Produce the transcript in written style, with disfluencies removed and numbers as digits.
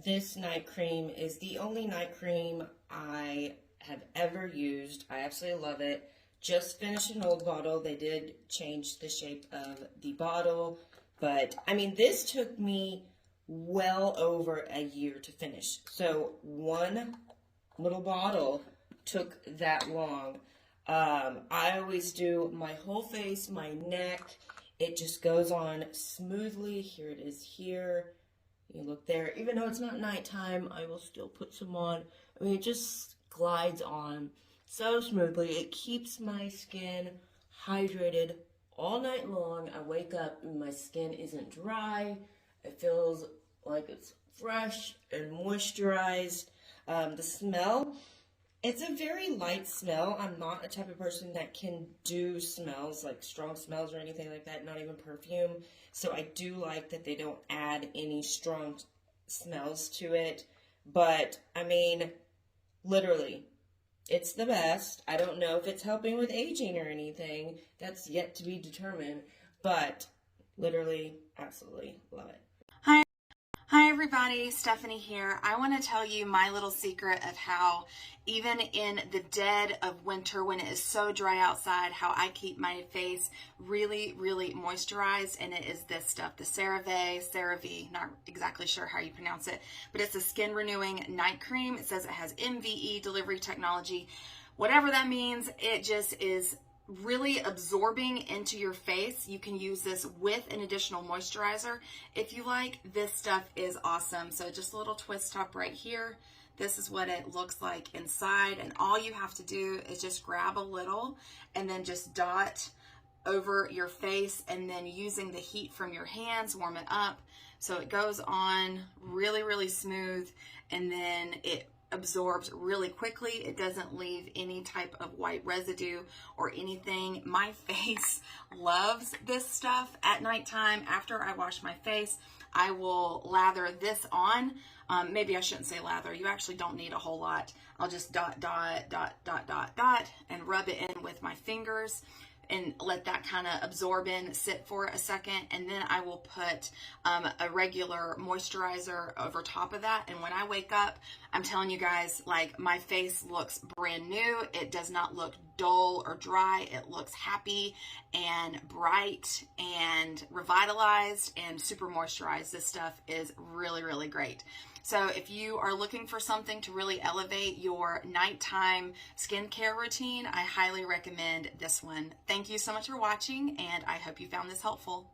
This night cream is the only night cream I have ever used. I absolutely love it. Just finished an old bottle. They did change the shape of the bottle, but I mean, this took me well over a year to finish. So one little bottle took that long. I always do my whole face, my neck. It just goes on smoothly. Here it is here. You look there. Even though it's not nighttime, I will still put some on. I mean, it just glides on so smoothly. It keeps my skin hydrated all night long. I wake up and my skin isn't dry. It feels like it's fresh and moisturized. The smell, it's a very light smell. I'm not a type of person that can do smells, like strong smells or anything like that, not even perfume. So I do like that they don't add any strong smells to it. But, I mean, literally, it's the best. I don't know if it's helping with aging or anything. That's yet to be determined. But, literally, absolutely love it. Hi everybody, Stephanie here. I want to tell you my little secret of how even in the dead of winter when it is so dry outside, how I keep my face really, really moisturized, and it is this stuff, the CeraVe, not exactly sure how you pronounce it, but it's a skin renewing night cream. It says it has MVE delivery technology. Whatever that means, it just is really absorbing into your face. You can use this with an additional moisturizer if you like. This stuff is awesome. So just a little twist top right here. This is what it looks like inside, and all you have to do is just grab a little and then just dot over your face, and then using the heat from your hands, warm it up so it goes on really, really smooth, and then it absorbs really quickly. It doesn't leave any type of white residue or anything. My face loves this stuff. At nighttime, after I wash my face, I will lather this on. Maybe I shouldn't say lather. You actually don't need a whole lot. I'll just dot, and rub it in with my fingers and let that kind of absorb in, sit for a second, and then I will put a regular moisturizer over top of that. And when I wake up, I'm telling you guys, like, my face looks brand new. It does not look dull or dry. It looks happy and bright and revitalized and super moisturized. This stuff is really, really great. So if you are looking for something to really elevate your nighttime skincare routine, I highly recommend this one. Thank you so much for watching, and I hope you found this helpful.